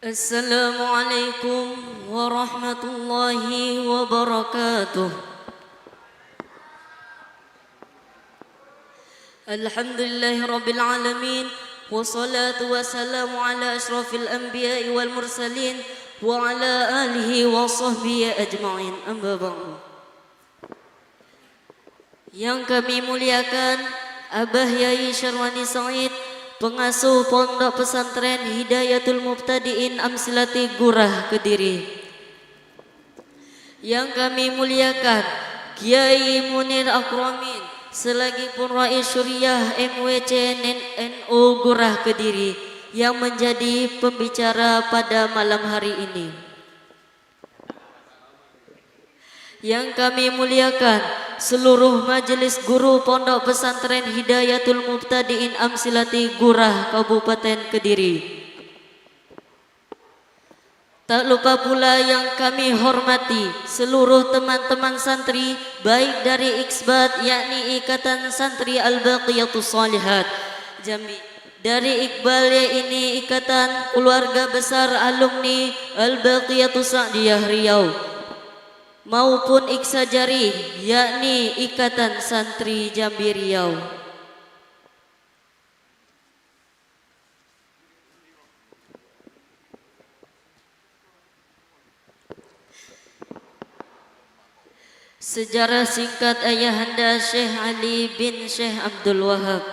Assalamualaikum warahmatullahi wabarakatuh. Alhamdulillahi rabbil alamin. Wassalatu wassalamu ala ashrafil anbiya'i wal mursalin wa ala alihi wa sahbihi ajma'in. Amma ba'du. Yang kami muliakan Abah Yai Syarwani Said, pengasuh Pondok Pesantren Hidayatul Mubtadiin Amsilati Gurah Kediri. Yang kami muliakan Kiai Munir Akramin selagi pun Rais Syuriah MWC NU Gurah Kediri yang menjadi pembicara pada malam hari ini. Yang kami muliakan seluruh majelis guru Pondok Pesantren Hidayatul Mubtadiin Amsilati Gurah Kabupaten Kediri. Tak lupa pula yang kami hormati seluruh teman-teman santri baik dari Iksbat yakni Ikatan Santri Al-Baqiyatus Shalihat Jambi, dari Iqbal yakni Ikatan Keluarga Besar Alumni Al-Baqiyatus Sa'diyah Riau, maupun Iksajari yakni Ikatan Santri Jambi Riau. Sejarah singkat ayahanda Syekh Ali bin Syekh Abdul Wahab.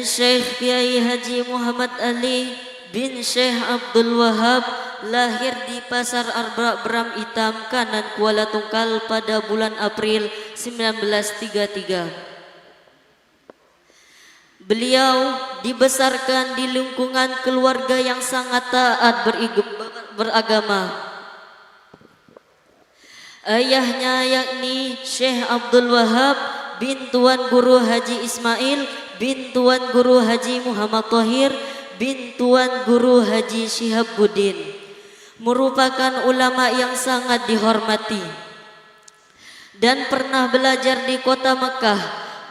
Syekh Kiai Haji Muhammad Ali bin Syekh Abdul Wahab lahir di Pasar Arba Bram Hitam Kanan Kuala Tungkal pada bulan April 1933. Beliau dibesarkan di lingkungan keluarga yang sangat taat beragama. Ayahnya yakni Syekh Abdul Wahab bin Tuan Guru Haji Ismail bin Tuan Guru Haji Muhammad Tahir bin Tuan Guru Haji Syihabuddin merupakan ulama yang sangat dihormati dan pernah belajar di kota Mekah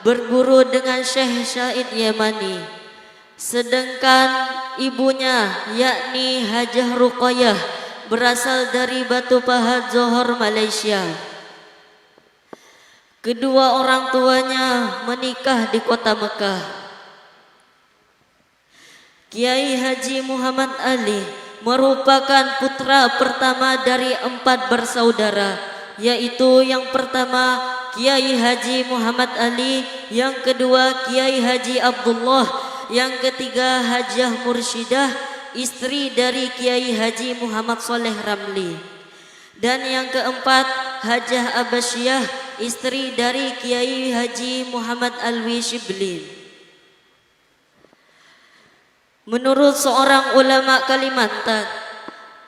berguru dengan Syekh Syahid Yamani. Sedangkan ibunya yakni Hajah Ruqayyah berasal dari Batu Pahat Johor, Malaysia. Kedua orang tuanya menikah di kota Mekah. Kiai Haji Muhammad Ali merupakan putra pertama dari 4 bersaudara, yaitu yang pertama Kiai Haji Muhammad Ali, yang kedua Kiai Haji Abdullah, yang ketiga Hajah Mursyidah, istri dari Kiai Haji Muhammad Soleh Ramli, dan yang keempat Hajah Abasyah, istri dari Kiai Haji Muhammad Alwi Shibli. Menurut seorang ulama Kalimantan,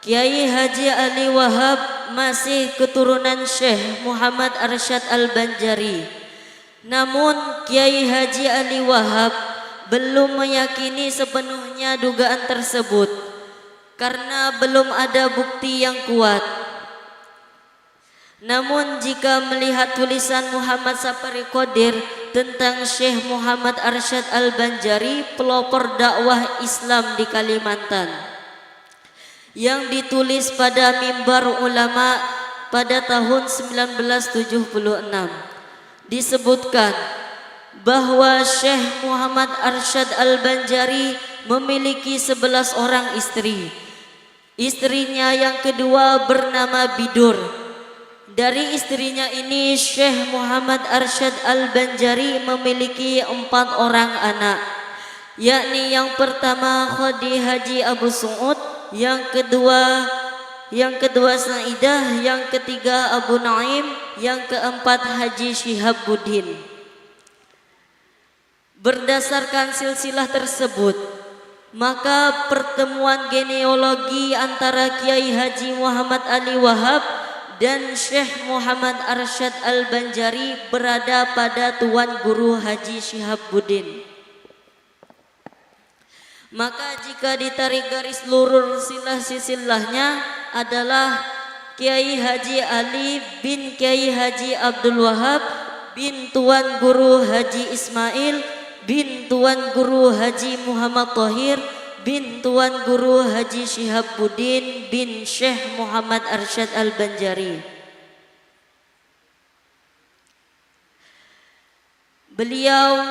Kiai Haji Ali Wahab masih keturunan Syekh Muhammad Arsyad Al-Banjari. Namun Kiai Haji Ali Wahab belum meyakini sepenuhnya dugaan tersebut karena belum ada bukti yang kuat. Namun jika melihat tulisan Muhammad Sapari Qadir tentang Syekh Muhammad Arsyad Al-Banjari, pelopor dakwah Islam di Kalimantan, yang ditulis pada Mimbar Ulama pada tahun 1976, disebutkan bahwa Syekh Muhammad Arsyad Al-Banjari memiliki 11 orang istri. Istrinya yang kedua bernama Bidur. Dari istrinya ini Syekh Muhammad Arsyad Al-Banjari memiliki 4 orang anak, yakni yang pertama Khadi Haji Abu Su'ud, yang kedua Saidah, yang ketiga Abu Naim, yang keempat Haji Syihabuddin. Berdasarkan silsilah tersebut, maka pertemuan genealogi antara Kiai Haji Muhammad Ali Wahab dan Syekh Muhammad Arsyad Al-Banjari berada pada Tuan Guru Haji Syihabuddin. Maka jika ditarik garis lurus silsilahnya adalah Kiai Haji Ali bin Kiai Haji Abdul Wahab bin Tuan Guru Haji Ismail bin Tuan Guru Haji Muhammad Tahir bin Tuan Guru Haji Syihabuddin bin Syekh Muhammad Arsyad Al-Banjari. Beliau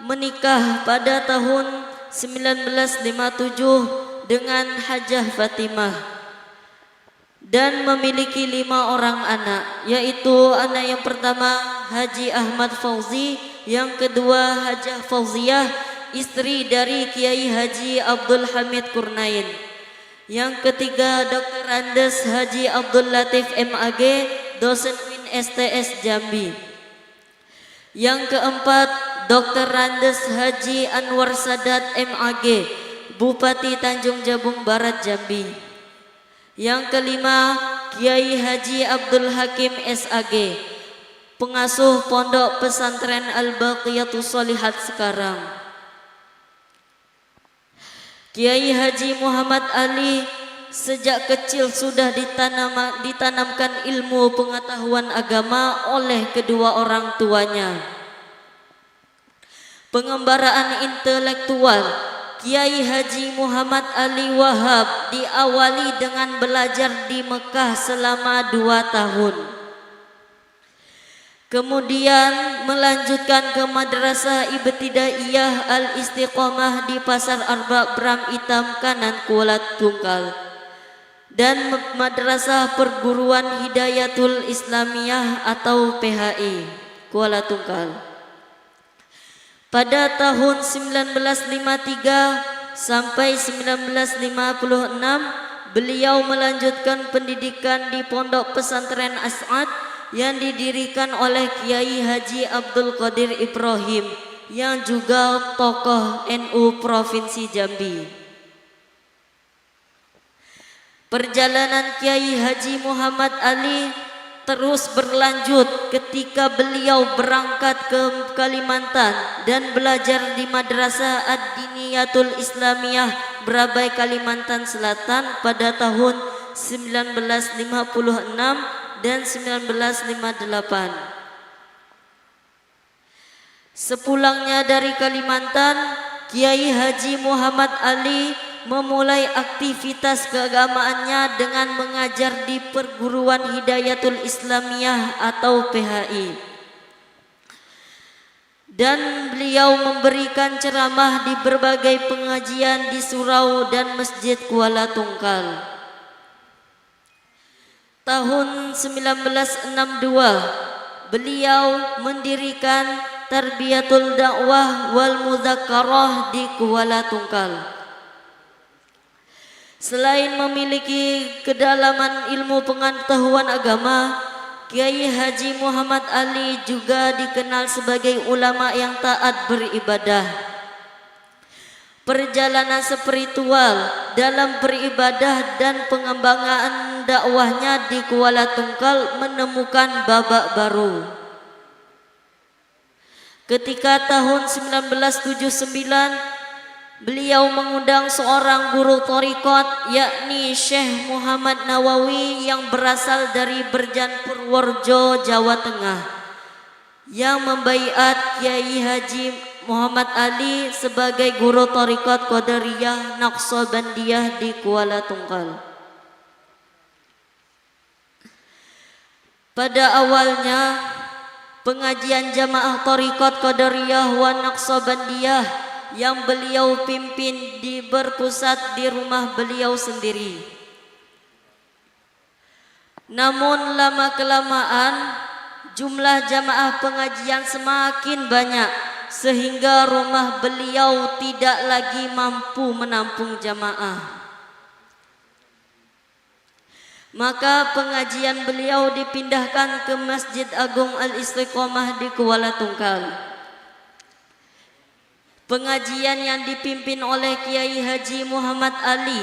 menikah pada tahun 1957 dengan Hajah Fatimah dan memiliki 5 orang anak, yaitu anak yang pertama Haji Ahmad Fauzi, yang kedua Hajah Fauziah, istri dari Kiai Haji Abdul Hamid Kurnain, yang ketiga Dr. Andes Haji Abdul Latif MAG, dosen UIN STS Jambi, yang keempat Dr. Andes Haji Anwar Sadat MAG, Bupati Tanjung Jabung Barat Jambi, yang kelima Kiai Haji Abdul Hakim SAG, pengasuh Pondok Pesantren Al-Baqiyatus Shalihat sekarang. Kiai Haji Muhammad Ali sejak kecil sudah ditanamkan ilmu pengetahuan agama oleh kedua orang tuanya. Pengembaraan intelektual Kiai Haji Muhammad Ali Wahab diawali dengan belajar di Mekah selama 2 tahun. Kemudian melanjutkan ke Madrasah Ibtidaiyah Al-Istiqomah di Pasar Arba Bram Hitam Kanan Kuala Tungkal, dan Madrasah Perguruan Hidayatul Islamiyah atau PHI Kuala Tungkal. Pada tahun 1953 sampai 1956 beliau melanjutkan pendidikan di Pondok Pesantren As'ad yang didirikan oleh Kiai Haji Abdul Qadir Ibrahim, yang juga tokoh NU Provinsi Jambi. Perjalanan Kiai Haji Muhammad Ali terus berlanjut ketika beliau berangkat ke Kalimantan dan belajar di Madrasah Ad-Diniyatul Islamiyah Brabai Kalimantan Selatan pada tahun 1956 dan 1958. Sepulangnya dari Kalimantan, Kiai Haji Muhammad Ali memulai aktivitas keagamaannya dengan mengajar di Perguruan Hidayatul Islamiyah atau PHI. Dan beliau memberikan ceramah di berbagai pengajian di surau dan masjid Kuala Tungkal. Tahun 1962 beliau mendirikan Tarbiyatul Dakwah wal Mudzakarah di Kuala Tungkal. Selain memiliki kedalaman ilmu pengetahuan agama, Kiai Haji Muhammad Ali juga dikenal sebagai ulama yang taat beribadah. Perjalanan spiritual dalam beribadah dan pengembangan dakwahnya di Kuala Tungkal menemukan babak baru. Ketika tahun 1979 beliau mengundang seorang guru thariqat, yakni Syekh Muhammad Nawawi yang berasal dari Berjan Purworejo, Jawa Tengah, yang membaiat Kiai Haji Muhammad Ali sebagai guru thariqat Qadariyah Naqsabandiyah di Kuala Tungkal. Pada awalnya pengajian jamaah thariqat Qadariyah wa Naqsabandiyah yang beliau pimpin berpusat di rumah beliau sendiri. Namun lama-kelamaan jumlah jamaah pengajian semakin banyak sehingga rumah beliau tidak lagi mampu menampung jamaah. Maka pengajian beliau dipindahkan ke Masjid Agung Al-Istiqomah di Kuala Tungkal. Pengajian yang dipimpin oleh Kiai Haji Muhammad Ali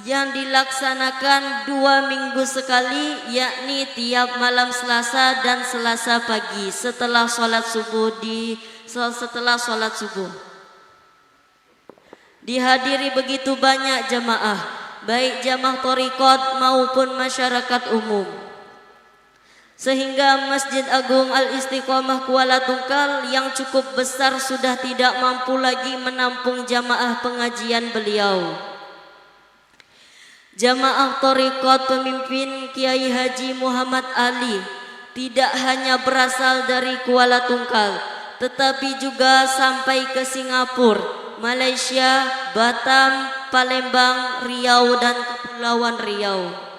yang dilaksanakan 2 minggu sekali, yakni tiap malam Selasa dan Selasa pagi setelah sholat subuh dihadiri begitu banyak jamaah, baik jamaah thariqat maupun masyarakat umum. sehingga Masjid Agung Al-Istiqomah Kuala Tungkal yang cukup besar sudah tidak mampu lagi menampung jamaah pengajian beliau. Jamaah Thariqat pemimpin Kiai Haji Muhammad Ali tidak hanya berasal dari Kuala Tungkal, tetapi juga sampai ke Singapura, Malaysia, Batam, Palembang, Riau dan Kepulauan Riau.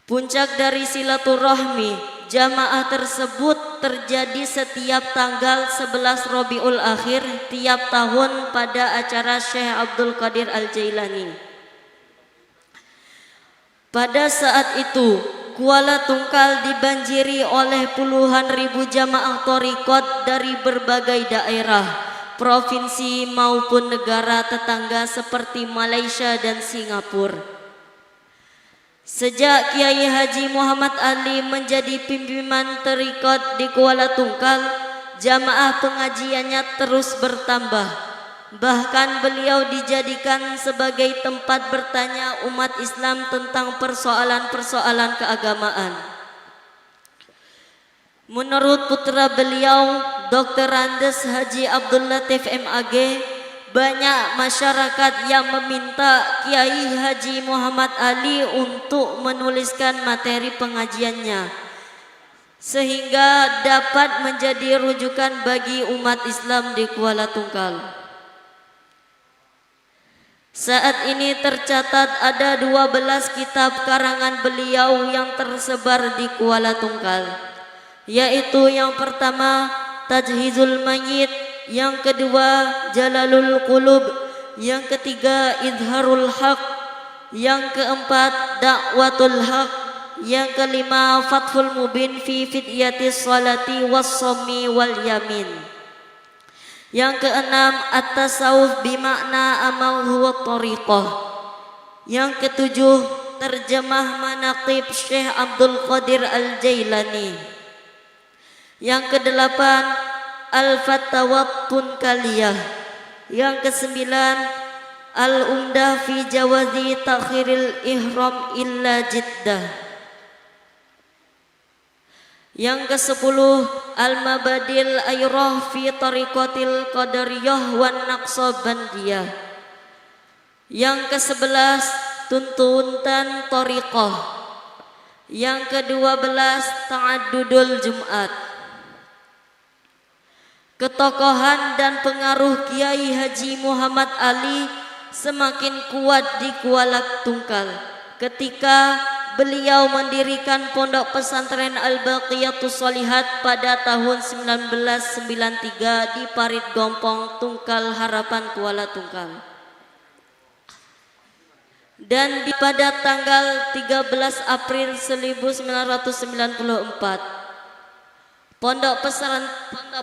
Puncak dari silaturahmi jamaah tersebut terjadi setiap tanggal 11 Rabiul Akhir tiap tahun pada acara Syekh Abdul Qadir Al-Jailani. Pada saat itu Kuala Tungkal dibanjiri oleh puluhan ribu jamaah thariqat dari berbagai daerah, provinsi maupun negara tetangga seperti Malaysia dan Singapura. Sejak Kiai Haji Muhammad Ali menjadi pimpinan thariqat di Kuala Tungkal, jamaah pengajiannya terus bertambah. Bahkan beliau dijadikan sebagai tempat bertanya umat Islam tentang persoalan-persoalan keagamaan. Menurut putra beliau, Dr. Andes Haji Abdul Latif MAG, banyak masyarakat yang meminta Kiai Haji Muhammad Ali untuk menuliskan materi pengajiannya, sehingga dapat menjadi rujukan bagi umat Islam di Kuala Tungkal. Saat ini tercatat ada 12 kitab karangan beliau yang tersebar di Kuala Tungkal, yaitu yang pertama Tajhizul Mayyit, yang kedua Jalalul Qulub, yang ketiga Idharul Haq, yang keempat Da'watul Haq, yang kelima Fathul Mubin fi Fidyatis Salati Was-Sommi Wal Yamin, yang keenam At-Tasawuf bimakna amal huwa thariqah, yang ketujuh Terjemah Manaqib Syekh Abdul Qadir Al-Jailani, yang kedelapan Al-Fatawat Tunkaliyah, yang kesembilan Al-Umdah fi Jawazi Takhiril Ihram Illa Jiddah, yang ke-10 Al-Mabadil Ayrah fi Tariqatil Qadariyah wan Naqsabandiyah, yang ke-11 Tuntutan Tariqah, yang ke-12 Ta'addudul Jumat. Ketokohan dan pengaruh Kiai Haji Muhammad Ali semakin kuat di Kuala Tungkal ketika beliau mendirikan Pondok Pesantren Al-Baqiyatus Shalihat pada tahun 1993 di Parit Gompong, Tungkal Harapan, Kuala Tungkal. Dan pada tanggal 13 April 1994, Pondok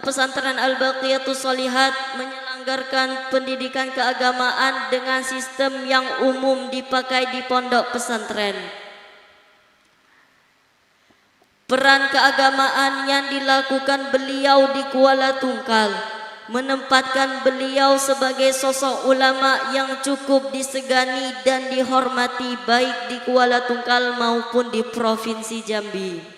Pesantren Al-Baqiyatus Shalihat menyelenggarkan pendidikan keagamaan dengan sistem yang umum dipakai di pondok pesantren. Peran keagamaan yang dilakukan beliau di Kuala Tungkal menempatkan beliau sebagai sosok ulama yang cukup disegani dan dihormati baik di Kuala Tungkal maupun di Provinsi Jambi.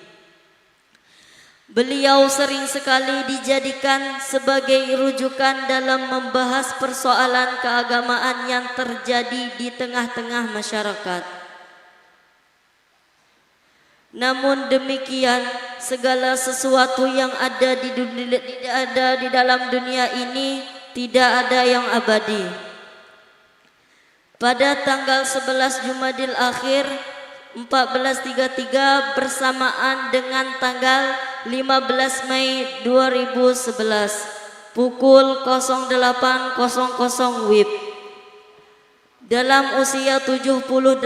Beliau sering sekali dijadikan sebagai rujukan dalam membahas persoalan keagamaan yang terjadi di tengah-tengah masyarakat. Namun demikian, segala sesuatu yang ada di dalam dunia ini tidak ada yang abadi. Pada tanggal 11 Jumadil Akhir 1433 bersamaan dengan tanggal 15 Mei 2011 pukul 08.00 WIB, dalam usia 78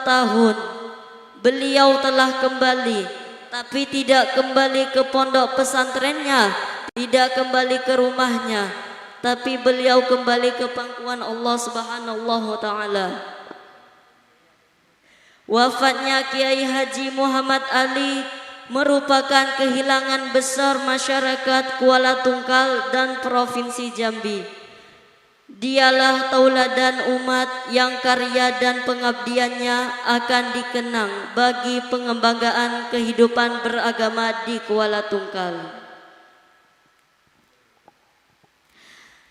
tahun, beliau telah kembali, tapi tidak kembali ke pondok pesantrennya, tidak kembali ke rumahnya, tapi beliau kembali ke pangkuan Allah Subhanahu wa taala. Wafatnya Kiai Haji Muhammad Ali merupakan kehilangan besar masyarakat Kuala Tungkal dan Provinsi Jambi. Dialah tauladan umat yang karya dan pengabdiannya akan dikenang bagi pengembangan kehidupan beragama di Kuala Tungkal.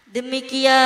Demikian